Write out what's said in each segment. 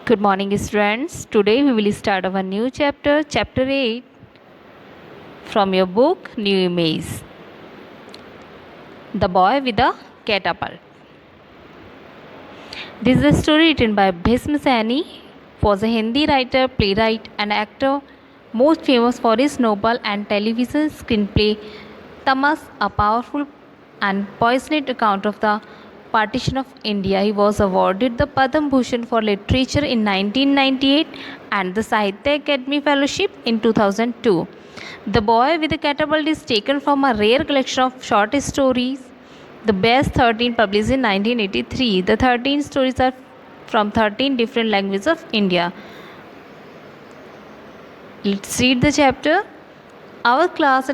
Good morning, students. Today we will start our new chapter, chapter 8, from your book New Image. The Boy with the Catapult. This is a story written by Bhism Saini, was a Hindi writer, playwright, and actor, most famous for his novel and television screenplay Tamas, a powerful and passionate account of the partition of India. He was awarded the Padma Bhushan for literature in 1998 and the Sahitya Academy Fellowship in 2002. The Boy with the Catapult is taken from a rare collection of short stories, the best 13 published in 1983. The 13 stories are from 13 different languages of India. Let's read the chapter. Our class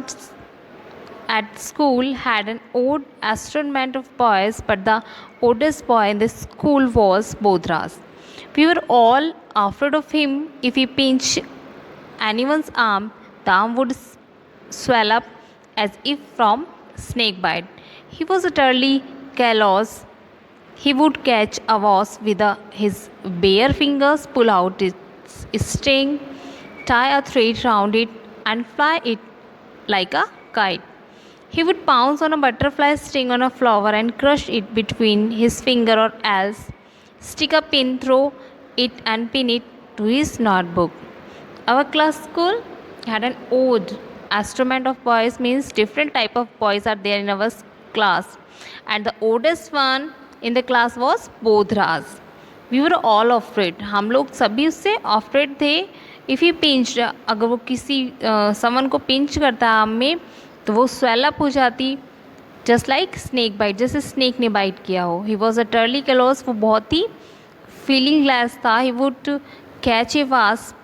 at school had an odd assortment of boys, but the oldest boy in the school was Bodhras. We were all afraid of him. If he pinched anyone's arm, the arm would swell up as if from snake bite. He was utterly callous. He would catch a wasp with his bare fingers, pull out its sting, tie a thread round it, and fly it like a kite. He would pounce on a butterfly sting on a flower and crush it between his finger, or else stick a pin through it and pin it to his notebook. Our class school had an odd assortment of boys, means different type of boys are there in our class, and the oldest one in the class was Bodhras. We were all afraid. हम लोग सभी उससे afraid थे. If he pinched, अगर वो किसी समन को pinch करता आम में, तो वो स्वेल अप हो जाती, जस्ट लाइक स्नेक बाइट, जैसे स्नेक ने बाइट किया हो. ही वॉज अटरली क्लोज, वो बहुत ही फीलिंग ग्लास था. He would catch a wasp,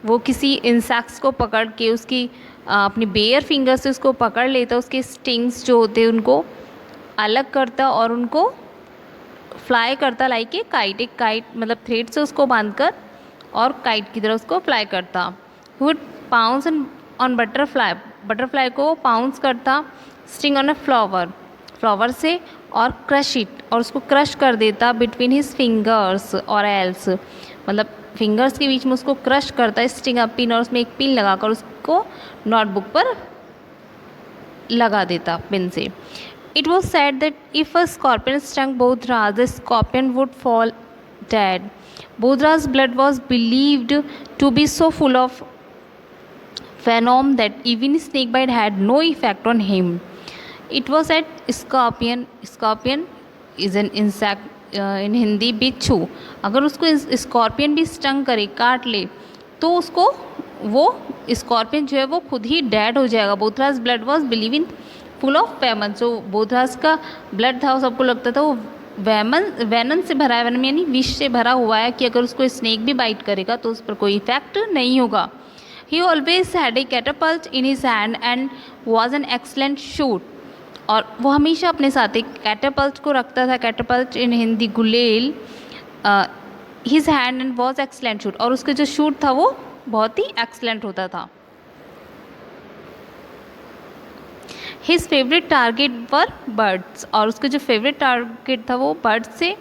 वो किसी इंसेक्ट्स को पकड़ के उसकी अपनी बेयर फिंगर से उसको पकड़ लेता, उसके स्टिंग्स जो होते उनको अलग करता और उनको फ्लाई करता लाइक ए काइट. एक काइट मतलब थ्रेड से उसको बांधकर और काइट की तरह उसको फ्लाई करता. Would pounce on butterfly, butterfly को पाउंस करता. Sting on a flower, flower से, और क्रश इट, और उसको क्रश कर देता बिटवीन हिज फिंगर्स, और एल्स मतलब फिंगर्स के बीच में उसको क्रश करता. स्टिंग अ पिन, और उसमें एक पिन लगाकर उसको नोटबुक पर लगा देता पिन से. It was said that if a scorpion stung Bodhras, the scorpion would fall dead. Bodhras' blood was believed to be so full of venom that even snake bite had no effect on him. It was said scorpion is an insect, in Hindi बिच्छू, अगर उसको scorpion भी stung करे, काट ले, तो उसको वो स्कॉर्पियन जो है वो खुद ही डेड हो जाएगा. Bodhraj blood was believe in full of venom. जो बोथरास का ब्लड था वो सबको लगता था वो वेनन से भरा है, वेनम यानी विष से भरा हुआ है, कि अगर उसको स्नेक भी बाइट करेगा तो उस पर कोई इफेक्ट नहीं होगा. ही always had a Catapult in his hand and was an excellent shoot. और वो हमेशा अपने साथ एक कैटापल्ट को रखता था. Catapult in Hindi gulel. His hand and was excellent shoot, और उसका जो शूट था वो बहुत ही एक्सलेंट होता था. हिज फेवरेट टारगेट वर बर्ड्स, और उसका जो फेवरेट टारगेट था वो बर्ड्स से.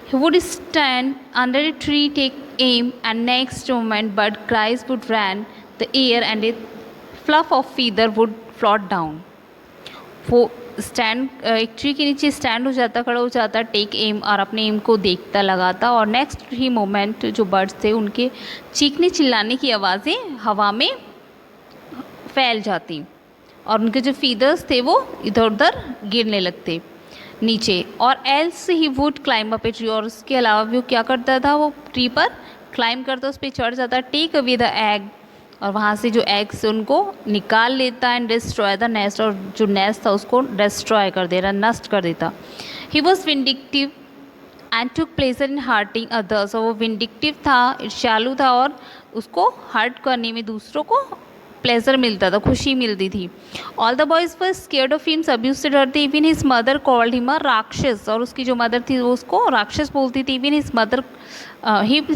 He would stand under a tree, take aim, and next moment bird cries would rend the air and a fluff of feather would float down. वो stand एक tree के नीचे स्टैंड हो जाता, खड़ा हो जाता, टेक एम, और अपने एम को देखता लगाता, और नेक्स्ट ही मोमेंट जो बर्ड्स थे उनके चीखने चिल्लाने की आवाज़ें हवा में फैल जाती, और उनके जो फीदर्स थे वो इधर उधर गिरने लगते नीचे. और else he would climb up a tree, और उसके अलावा भी वो क्या करता था, वो ट्री पर क्लाइंब करता, उस पर चढ़ जाता, टेक अवे द एग, और वहाँ से जो एग्स उनको निकाल लेता, एंड डिस्ट्रॉय द नेस्ट, और जो नेस्ट था उसको डिस्ट्रॉय कर दे रहा, नष्ट कर देता. He was vindictive and took pleasure in hurting others, और वो विंडिक्टिव था, ईर्ष्यालु था, और उसको हर्ट करने में दूसरों को प्लेजर मिलता था, खुशी मिलती थी. All the boys were scared of him, सभी उससे डरते. Even his mother called him a राक्षस, और उसकी जो मदर थी वो उसको राक्षस बोलती थी. Even his mother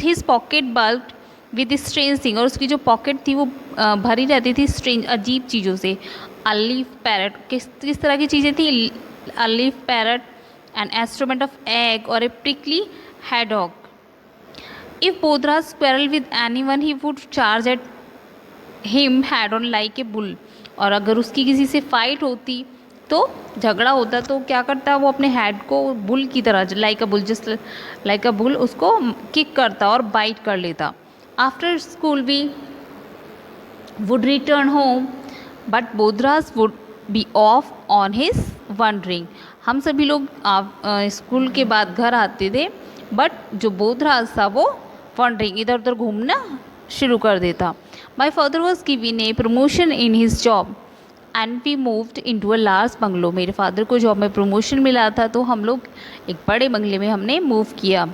his pocket bulb with strange thing, और उसकी जो पॉकेट थी वो भरी रहती थी स्ट्रेंज अजीब चीज़ों से. अ लीफ पैरट, किस तरह की चीज़ें थी, a leaf parrot, an instrument of egg, और ए prickly Haddock. If Bodhras quarrel with anyone, he would charge at him head on like a bull. और अगर उसकी किसी से फाइट होती तो झगड़ा होता तो क्या करता, वो अपने हेड को बुल की तरह like a bull, just like a bull उसको किक करता और बाइट कर लेता. After school we would return home, but Bodhras would be off on his wandering. हम सभी लोग स्कूल के बाद घर आते थे, बट जो बोधराज था वो वॉन्डरिंग, इधर उधर घूमना शुरू कर देता. My father was given a promotion in his job and we moved into a large bungalow. मेरे फादर को जॉब में प्रमोशन मिला था तो हम लोग एक बड़े बंगले में हमने मूव किया.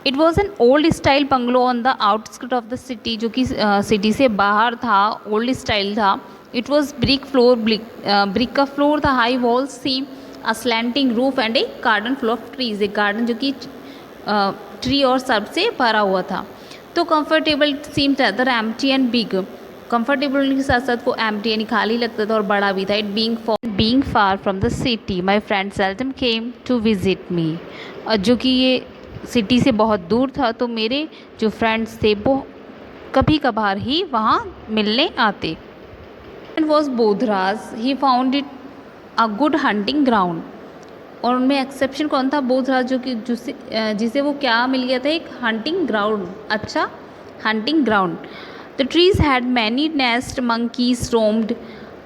It was an old style bungalow on the outskirt of the city, जो कि सिटी से बाहर था, ओल्ड स्टाइल था. It was brick floor, brick का फ्लोर था, high walls see, a slanting roof and a garden full of trees, एक garden जो कि ट्री और सर्ब से भरा हुआ था. तो comfortable seemed rather empty and big, comfortable होने के साथ साथ वो एम्प्टी यानी खाली लगता था और बड़ा भी था. It being far from the city my friend seldom came to visit me, और जो कि ये सिटी से बहुत दूर था तो मेरे जो फ्रेंड्स थे वो कभी कभार ही वहाँ मिलने आते. And was Bodhraj, he found it a good hunting ground. और उनमें एक्सेप्शन कौन था? बोधराज, जो कि जिसे वो क्या मिल गया था? एक हंटिंग ग्राउंड, अच्छा hunting ground. The trees had many nest, monkeys roamed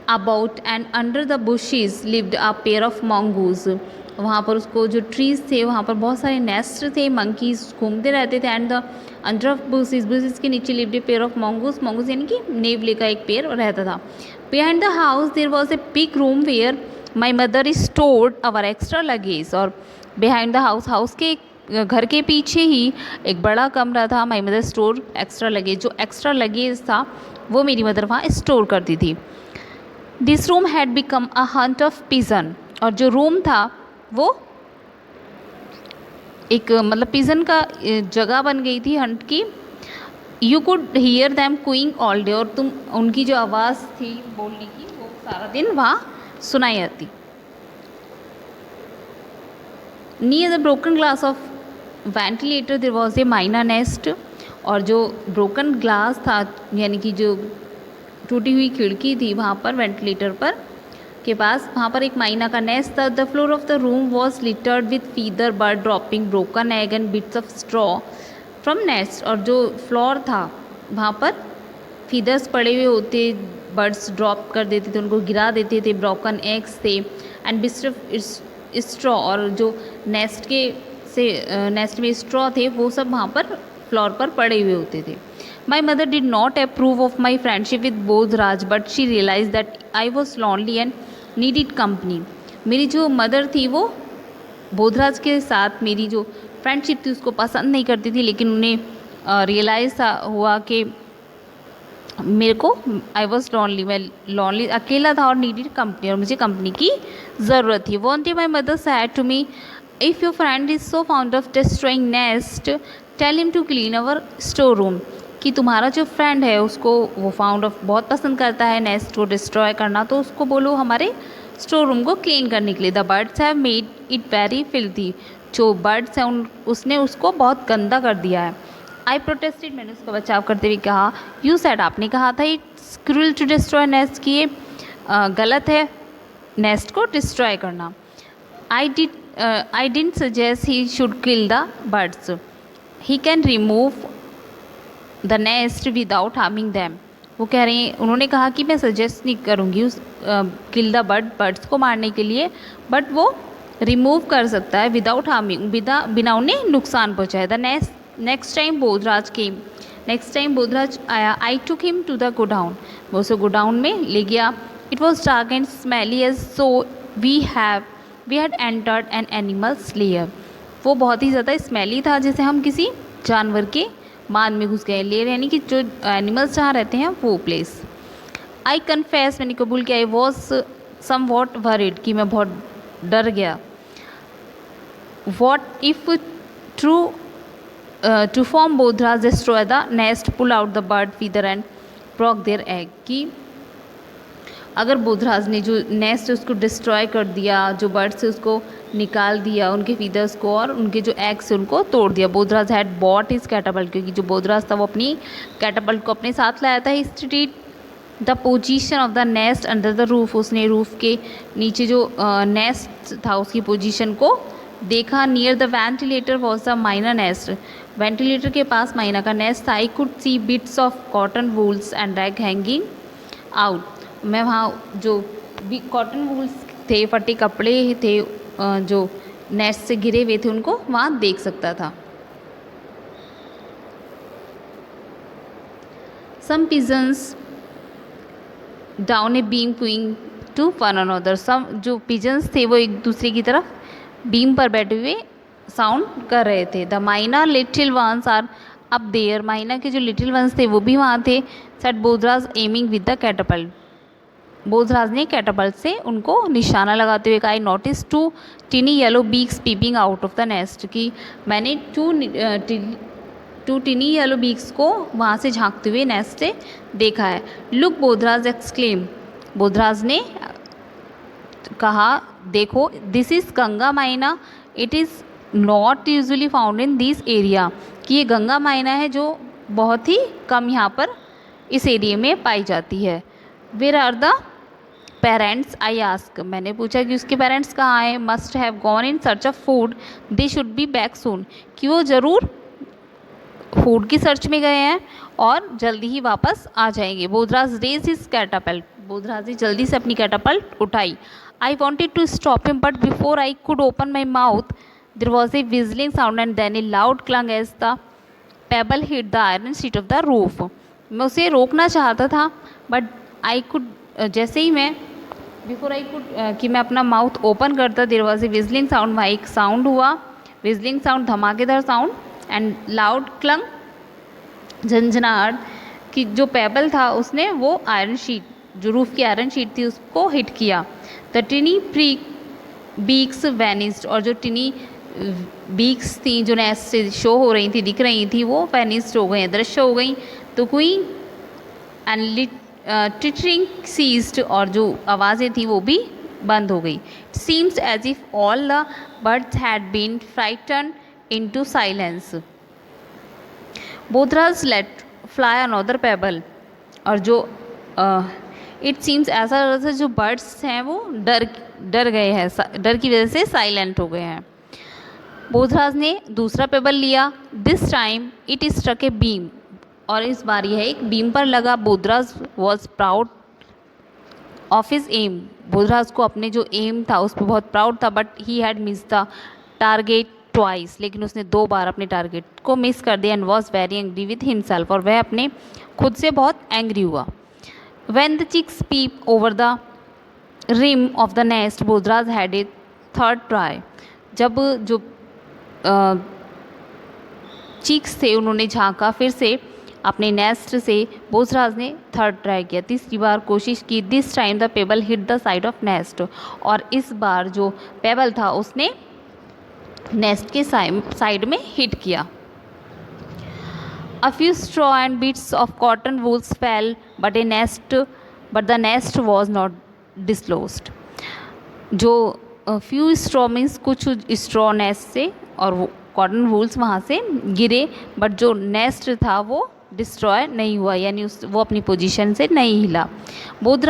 about and under the bushes lived a pair of mongoose. वहाँ पर उसको जो ट्रीज़ थे वहाँ पर बहुत सारे नेस्ट थे, मंकीज घूमते रहते थे. And the under of bushes, bushes के नीचे lived a pair of mongoose, mongoose यानी कि नेवले का एक पेड़ रहता था. Behind the house there was a big room where my mother is stored our extra luggage. और बिहाइंड द हाउस, हाउस के घर के पीछे ही एक बड़ा कमरा था. My mother store extra luggage, जो एक्स्ट्रा लगेज था वो मेरी मदर वहाँ स्टोर करती थी. This room had become a Hunt of pigeon, और जो रूम था वो एक मतलब पिजन का जगह बन गई थी हंट की. You could hear them queuing all day, और तुम उनकी जो आवाज़ थी बोलने की वो सारा दिन वहाँ सुनाई आती. Near the broken glass of ventilator there was a myna nest, और जो ब्रोकन ग्लास था यानी कि जो टूटी हुई खिड़की थी वहाँ पर वेंटिलेटर पर के पास, वहाँ पर एक माइना का नेस्ट था. The floor of the room was littered with feather bird dropping broken egg and bits of straw from nest. और जो फ्लोर था वहाँ पर फीदर्स पड़े हुए होते, बर्ड्स ड्रॉप कर देते थे, उनको गिरा देते थे, ब्रोकन एग्स थे एंड बिट्स ऑफ स्ट्रॉ, और जो नेस्ट के से नेस्ट में स्ट्रॉ थे वो सब वहाँ पर फ्लोर पर पड़े हुए होते थे. My mother did not approve of my friendship with Bodhraj, but she realise that I was lonely and needed company. मेरी जो मदर थी वो बोधराज के साथ मेरी जो फ्रेंडशिप थी उसको पसंद नहीं करती थी, लेकिन उन्हें रियलाइज़ हुआ कि मेरे को आई वॉज लॉन्ली, मैं लॉन्ली अकेला था और नीडिड कंपनी, और मुझे कंपनी की ज़रूरत थी. One day my mother said to me, if your friend is so found of destroying nest tell him to clean our store room. कि तुम्हारा जो फ्रेंड है उसको वो फाउंड ऑफ बहुत पसंद करता है नेस्ट को डिस्ट्रॉय करना, तो उसको बोलो हमारे स्टोर रूम को क्लीन करने के लिए. The birds have made it very filthy, जो बर्ड्स हैं उसने उसको बहुत गंदा कर दिया है. आई प्रोटेस्टेड, मैंने उसका बचाव करते हुए कहा. यू सेड, आपने कहा था it's cruel to destroy nest, कि ये गलत है नेस्ट को डिस्ट्रॉय करना. I didn't suggest he should kill the birds, he can remove the nest without harming them. वो कह रहे हैं, उन्होंने कहा कि मैं सजेस्ट नहीं करूँगी उस किल द बर्ड्स को मारने के लिए, बट वो रिमूव कर सकता है विदाउट हार्मिंग, बिना उन्हें नुकसान पहुँचाए. The next time Bodhraj came, next time Bodhraj आया. I took him to the godown, वो उसे गोडाउन में ले गया. It was dark and smelly as so we had entered an animal slayer. वो बहुत ही ज़्यादा स्मेली था, जैसे हम किसी जानवर के मान में घुस गए. लेयर यानी कि जो एनिमल्स जहाँ रहते हैं वो प्लेस. आई कन्फेस, मैंने कबूल किया, I was somewhat worried, कि मैं बहुत डर गया. What if true to form Bodhraj destroy the nest, pull out the bird feather and broke their egg. कि अगर बोधराज ने जो नेस्ट उसको डिस्ट्रॉय कर दिया, जो बर्ड से उसको निकाल दिया उनके फीदर्स को और उनके जो एग्स उनको तोड़ दिया। Bodhraj had bought his Catapult, क्योंकि जो बोधराज था वो अपनी कैटापल्ट को अपने साथ लाया था। He studied the position of the nest under the roof, उसने रूफ के नीचे जो नेस्ट था उसकी पोजीशन को देखा। Near the ventilator was the myna nest, ventilator के पास माइना का नेस्ट था। I could see bits of cotton wools and rag hanging out, मैं वहाँ जो भी कॉटन वूल्स थे, फटे कपड़े थे जो नेस्ट से गिरे हुए थे उनको वहाँ देख सकता था। Some pigeons down a beam cooing to one another, some जो पिजन्स थे वो एक दूसरे की तरफ बीम पर बैठे हुए साउंड कर रहे थे। The myna little ones are up there, myna के जो लिटिल वंस थे वो भी वहाँ थे। Set Bodhraj aiming with the catapult, Bodhraj ने कैटापल्ट से उनको निशाना लगाते हुए कहा। I notice two tiny yellow beaks peeping out of the nest, कि मैंने टू टिनी येलो बीक्स को वहाँ से झांकते हुए नेस्ट से देखा है। लुक बोधराज एक्सक्लेम, बोधराज ने कहा देखो, दिस इज़ गंगा माइना, it is not usually found in this area, कि ये गंगा माइना है जो बहुत ही कम यहाँ पर इस एरिया में पाई जाती है। Where are the parents I ask, मैंने पूछा कि उसके पेरेंट्स कहाँ हैं। Must have gone in search of food, they should be back soon, कि वो ज़रूर फूड की सर्च में गए हैं और जल्दी ही वापस आ जाएंगे। Bodhraj raise his catapult, Bodhraj ने जल्दी से अपनी कैटापल्ट उठाई। I wanted to stop him but before I could open my mouth there was a whistling sound and then a loud clang as the pebble hit the iron sheet of the roof, मैं उसे रोकना चाहता था but I could, जैसे ही मैं before I could कि मैं अपना माउथ ओपन करता, देर वॉज ए विजलिंग साउंड, वहाँ एक साउंड हुआ, विजलिंग साउंड धमाकेदार साउंड, एंड लाउड क्लंग झंझनाहट, कि जो पेबल था उसने वो आयरन शीट, जो रूफ की आयरन शीट थी उसको हिट किया। द टिनी प्री बीक्स वैनिस्ड, और जो टिनी बीक्स थी जो नेस्ट से शो हो रही थी, दिख रही थी, वो वैनिस्ड हो गई, दृश्य हो गई। तो कोई एंड टिटरिंग सीज्ड, और जो आवाज़ें थी वो भी बंद हो गई। Seems as if all the birds had been frightened into silence, Bodhraj let fly another pebble, और जो इट सीम्स ऐसा लग रहा था जो बर्ड्स हैं वो डर गए हैं, डर की वजह से साइलेंट हो गए हैं। बोधराज ने दूसरा पेबल लिया। This time it is struck a beam, और इस बार यह एक बीम पर लगा। Bodhraj was proud of his aim, बोधराज को अपने जो एम था उस पर बहुत प्राउड था। But he had miss the target twice, लेकिन उसने 2 बार अपने टारगेट को मिस कर दिया। And was very angry with himself, और वह अपने खुद से बहुत एंग्री हुआ। When the chicks peep over the rim of the nest, Bodhraj had a third try, जब जो चिक्स थे उन्होंने झांका फिर से अपने नेस्ट से, बोधराज ने थर्ड ट्राई किया, तीसरी बार कोशिश की। This time the pebble hit the side of nest, और इस बार जो पेबल था उसने नेस्ट के साइड में हिट किया। A few straw and bits of cotton wools fell, but the nest was not disclosed. जो few straw means कुछ straw nest से और वो cotton wools वहाँ से गिरे, but जो nest था वो डिस्ट्रॉय नहीं हुआ, यानी वो अपनी पोजीशन से नहीं हिला। बोधराज